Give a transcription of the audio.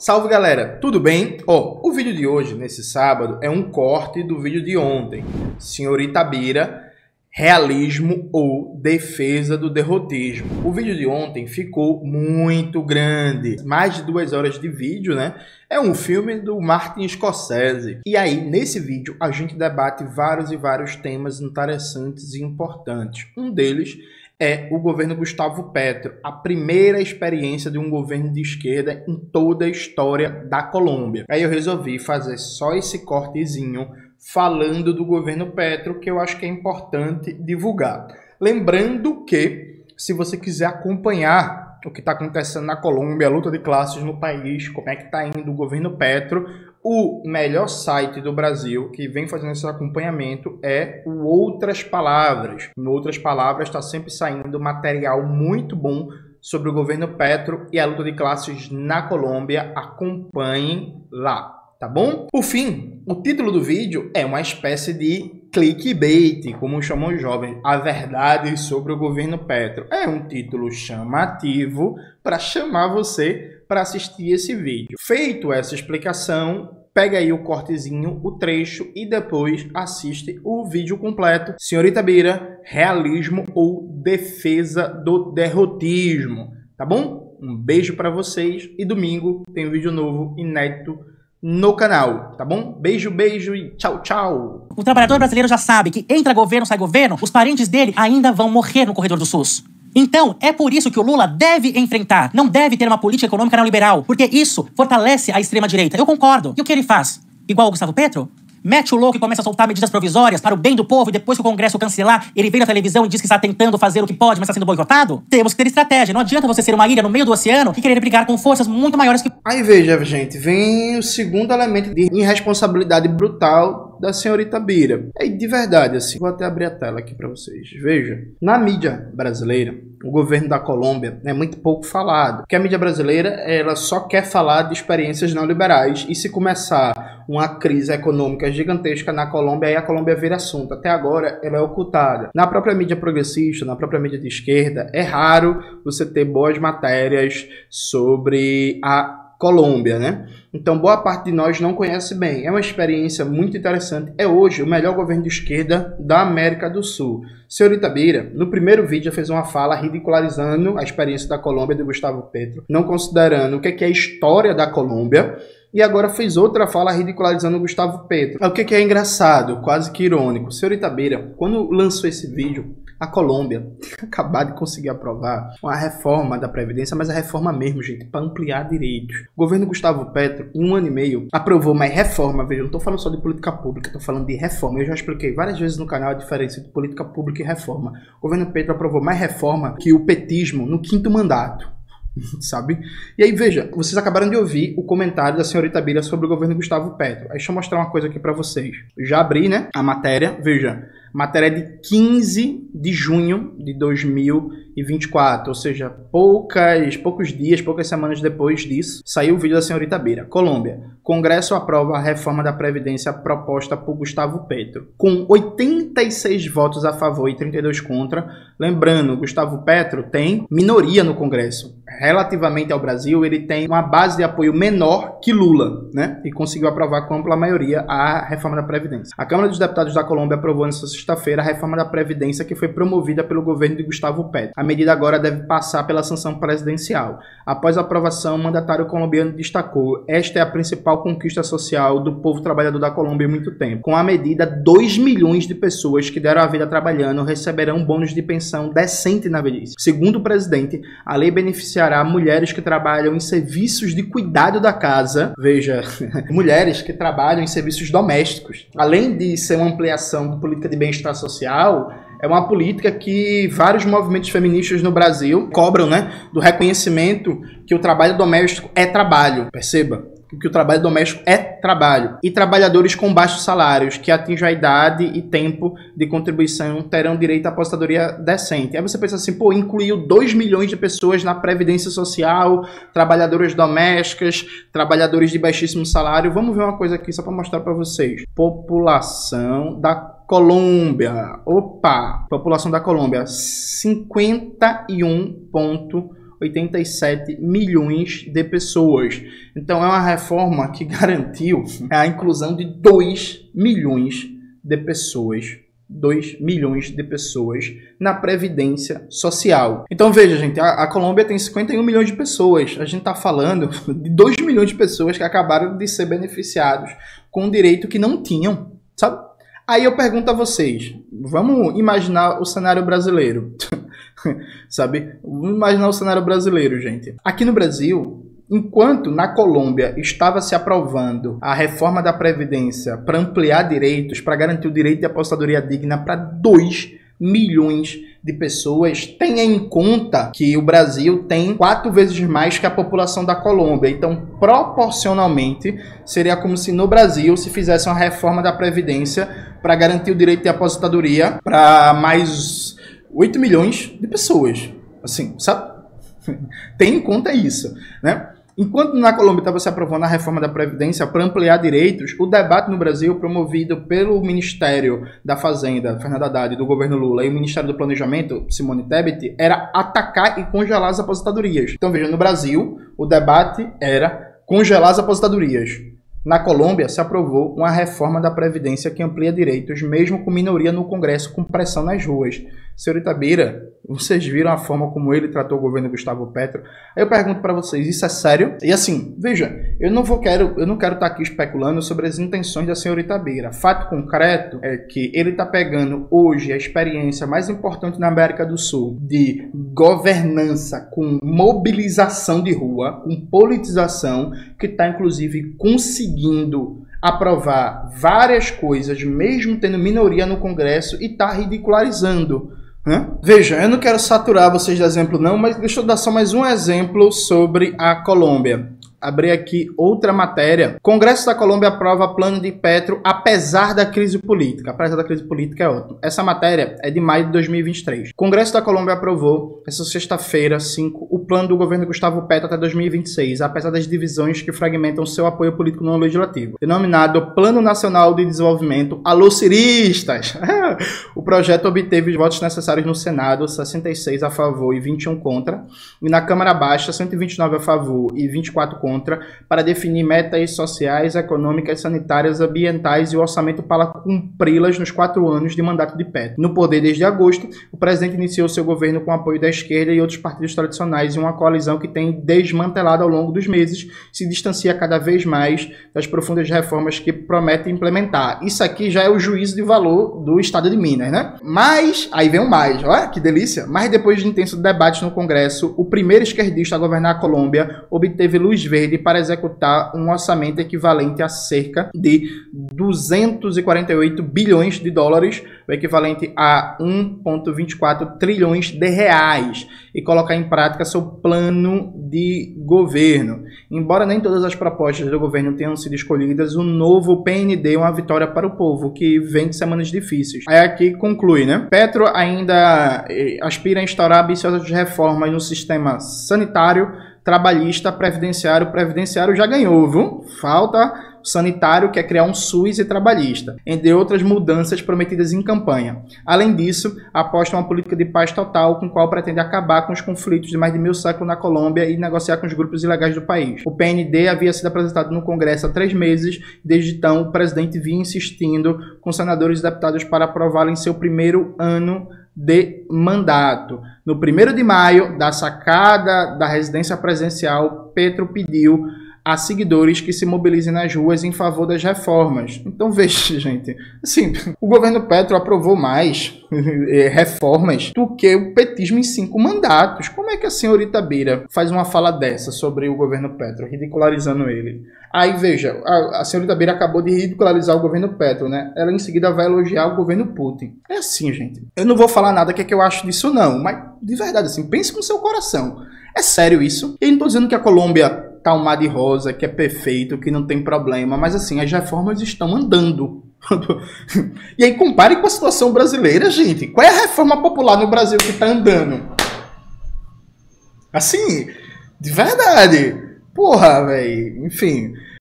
Salve galera, tudo bem? O vídeo de hoje, nesse sábado, é um corte do vídeo de ontem. Senhorita Bira, realismo ou defesa do derrotismo. O vídeo de ontem ficou muito grande, mais de 2 horas de vídeo, né? É um filme do Martin Scorsese. E aí, nesse vídeo, a gente debate vários temas interessantes e importantes. Um deles é o governo Gustavo Petro, a primeira experiência de um governo de esquerda em toda a história da Colômbia. Aí eu resolvi fazer só esse cortezinho falando do governo Petro, que eu acho que é importante divulgar. Lembrando que, se você quiser acompanhar o que está acontecendo na Colômbia, a luta de classes no país, como é que está indo o governo Petro, o melhor site do Brasil que vem fazendo esse acompanhamento é o Outras Palavras. Em Outras Palavras está sempre saindo material muito bom sobre o governo Petro e a luta de classes na Colômbia. Acompanhem lá, tá bom? Por fim, o título do vídeo é uma espécie de clickbait, como chamam os jovens, a verdade sobre o governo Petro. É um título chamativo para chamar você para assistir esse vídeo. Feito essa explicação, pega aí o cortezinho, o trecho e depois assiste o vídeo completo. Senhorita Bira, realismo ou defesa do derrotismo, tá bom? Um beijo para vocês e domingo tem um vídeo novo, inédito, no canal, tá bom? Beijo e tchau, tchau. O trabalhador brasileiro já sabe que entra governo, sai governo, os parentes dele ainda vão morrer no corredor do SUS. Então, é por isso que o Lula deve enfrentar, não deve ter uma política econômica neoliberal, porque isso fortalece a extrema-direita. Eu concordo. E o que ele faz? Igual o Gustavo Petro? Mete o louco e começa a soltar medidas provisórias para o bem do povo e depois que o Congresso cancelar, ele vem na televisão e diz que está tentando fazer o que pode, mas está sendo boicotado? Temos que ter estratégia. Não adianta você ser uma ilha no meio do oceano e querer brigar com forças muito maiores que... Aí veja, gente, vem o segundo elemento de irresponsabilidade brutal da senhorita Bira. É de verdade, assim, vou até abrir a tela aqui para vocês. Veja, na mídia brasileira, o governo da Colômbia é muito pouco falado, porque a mídia brasileira, ela só quer falar de experiências neoliberais, e se começar uma crise econômica gigantesca na Colômbia, aí a Colômbia vira assunto. Até agora, ela é ocultada. Na própria mídia progressista, na própria mídia de esquerda, é raro você ter boas matérias sobre a Colômbia, né? Então, boa parte de nós não conhece bem. É uma experiência muito interessante. É hoje o melhor governo de esquerda da América do Sul. Senhorita Bira, no primeiro vídeo, fez uma fala ridicularizando a experiência da Colômbia de Gustavo Petro, não considerando o que é a história da Colômbia, e agora fez outra fala ridicularizando o Gustavo Petro. O que é engraçado, quase que irônico. Senhorita Bira, quando lançou esse vídeo, a Colômbia acabou de conseguir aprovar uma reforma da Previdência, mas a reforma mesmo, gente, para ampliar direitos. O governo Gustavo Petro, em 1 ano e meio, aprovou mais reforma. Veja, eu não estou falando só de política pública, estou falando de reforma. Eu já expliquei várias vezes no canal a diferença entre política pública e reforma. O governo Petro aprovou mais reforma que o petismo no 5º mandato. Sabe? E aí, veja, vocês acabaram de ouvir o comentário da senhorita Bira sobre o governo Gustavo Petro. Aí deixa eu mostrar uma coisa aqui para vocês. Já abri, né, a matéria, veja. Matéria de 15 de junho de 2024, ou seja, poucos dias, poucas semanas depois disso, saiu o vídeo da senhorita Bira. Colômbia. Congresso aprova a reforma da Previdência proposta por Gustavo Petro, com 86 votos a favor e 32 contra. Lembrando, Gustavo Petro tem minoria no Congresso. Relativamente ao Brasil, ele tem uma base de apoio menor que Lula, né? E conseguiu aprovar com ampla maioria a reforma da Previdência. A Câmara dos Deputados da Colômbia aprovou nesta sexta-feira a reforma da Previdência que foi promovida pelo governo de Gustavo Petro. A medida agora deve passar pela sanção presidencial. Após a aprovação, o mandatário colombiano destacou: esta é a principal conquista social do povo trabalhador da Colômbia em muito tempo. Com a medida, 2 milhões de pessoas que deram a vida trabalhando receberão um bônus de pensão decente na velhice. Segundo o presidente, a lei beneficiará mulheres que trabalham em serviços de cuidado da casa, veja, mulheres que trabalham em serviços domésticos. Além de ser uma ampliação da política de bem-estar social, é uma política que vários movimentos feministas no Brasil cobram, né, do reconhecimento que o trabalho doméstico é trabalho. Perceba que o trabalho doméstico é trabalho. E trabalhadores com baixos salários que atingem a idade e tempo de contribuição terão direito à aposentadoria decente. Aí você pensa assim, pô, incluiu 2 milhões de pessoas na Previdência Social, trabalhadoras domésticas, trabalhadores de baixíssimo salário. Vamos ver uma coisa aqui só para mostrar para vocês. População da Colômbia. Opa! População da Colômbia, 51,8 87 milhões de pessoas. Então é uma reforma que garantiu a inclusão de 2 milhões de pessoas. 2 milhões de pessoas na Previdência Social. Então veja, gente, a Colômbia tem 51 milhões de pessoas. A gente está falando de 2 milhões de pessoas que acabaram de ser beneficiados com um direito que não tinham, sabe? Aí eu pergunto a vocês, vamos imaginar o cenário brasileiro, sabe? Vamos imaginar o cenário brasileiro, gente. Aqui no Brasil, enquanto na Colômbia estava se aprovando a reforma da Previdência para ampliar direitos, para garantir o direito de aposentadoria digna para 2 milhões de pessoas, tenha em conta que o Brasil tem 4 vezes mais que a população da Colômbia. Então, proporcionalmente, seria como se no Brasil se fizesse uma reforma da Previdência para garantir o direito de aposentadoria para mais 8 milhões de pessoas. Assim, sabe? Tem em conta isso, né? Enquanto na Colômbia estava se aprovando a reforma da Previdência para ampliar direitos, o debate no Brasil, promovido pelo Ministério da Fazenda, Fernando Haddad, do governo Lula, e o Ministério do Planejamento, Simone Tebet, era atacar e congelar as aposentadorias. Então veja, no Brasil, o debate era congelar as aposentadorias. Na Colômbia, se aprovou uma reforma da Previdência que amplia direitos, mesmo com minoria no Congresso, com pressão nas ruas. Senhor Itabira, vocês viram a forma como ele tratou o governo Gustavo Petro? Aí eu pergunto para vocês, isso é sério? E assim, veja, eu não quero estar aqui especulando sobre as intenções da senhora Itabira. Fato concreto é que ele está pegando hoje a experiência mais importante na América do Sul de governança com mobilização de rua, com politização, que está inclusive conseguindo aprovar várias coisas, mesmo tendo minoria no Congresso, e está ridicularizando. Veja, eu não quero saturar vocês de exemplo não, mas deixa eu dar só mais um exemplo sobre a Colômbia. Abri aqui outra matéria. Congresso da Colômbia aprova plano de Petro apesar da crise política. Apesar da crise política é ótimo. Essa matéria é de maio de 2023. Congresso da Colômbia aprovou, essa sexta-feira, 5, o plano do governo Gustavo Petro até 2026, apesar das divisões que fragmentam seu apoio político no legislativo. Denominado Plano Nacional de Desenvolvimento. Alô, ciristas! O projeto obteve os votos necessários no Senado, 66 a favor e 21 contra, e na Câmara Baixa, 129 a favor e 24 contra, para definir metas sociais, econômicas, sanitárias, ambientais e o orçamento para cumpri-las nos 4 anos de mandato de Petro. No poder desde agosto, o presidente iniciou seu governo com apoio da esquerda e outros partidos tradicionais, e uma coalizão que tem desmantelado ao longo dos meses, se distancia cada vez mais das profundas reformas que promete implementar. Isso aqui já é o juízo de valor do Estado de Minas, né? Mas, aí vem o mais, olha que delícia. Mas depois de intenso debate no Congresso, o primeiro esquerdista a governar a Colômbia obteve luz verde para executar um orçamento equivalente a cerca de 248 bilhões de dólares, o equivalente a 1,24 trilhões de reais, e colocar em prática seu plano de governo. Embora nem todas as propostas do governo tenham sido escolhidas, o novo PND é uma vitória para o povo, que vem de semanas difíceis. Aí aqui conclui, né? Petro ainda aspira a instaurar ambiciosas reformas no sistema sanitário, trabalhista, previdenciário já ganhou, viu? Falta sanitário, que é criar um SUS e trabalhista, entre outras mudanças prometidas em campanha. Além disso, aposta uma política de paz total, com a qual pretende acabar com os conflitos de mais de meio século na Colômbia e negociar com os grupos ilegais do país. O PND havia sido apresentado no Congresso há 3 meses, desde então o presidente vinha insistindo com senadores e deputados para aprová-lo em seu primeiro ano de mandato. No 1º de maio, da sacada da residência presidencial, Petro pediu a seguidores que se mobilizem nas ruas em favor das reformas. Então veja, gente, assim, o governo Petro aprovou mais reformas do que o petismo em 5 mandatos. Como é que a senhorita Bira faz uma fala dessa sobre o governo Petro, ridicularizando ele? Aí veja, a senhorita Bira acabou de ridicularizar o governo Petro, né? Ela em seguida vai elogiar o governo Putin. É assim, gente. Eu não vou falar nada que eu acho disso não, mas de verdade, assim, pense com seu coração. É sério isso? Eu não tô dizendo que a Colômbia tá um mar de rosa, que é perfeito, que não tem problema, mas assim, as reformas estão andando. E aí compare com a situação brasileira, gente. Qual é a reforma popular no Brasil que tá andando? Assim, de verdade. Porra, velho. Enfim.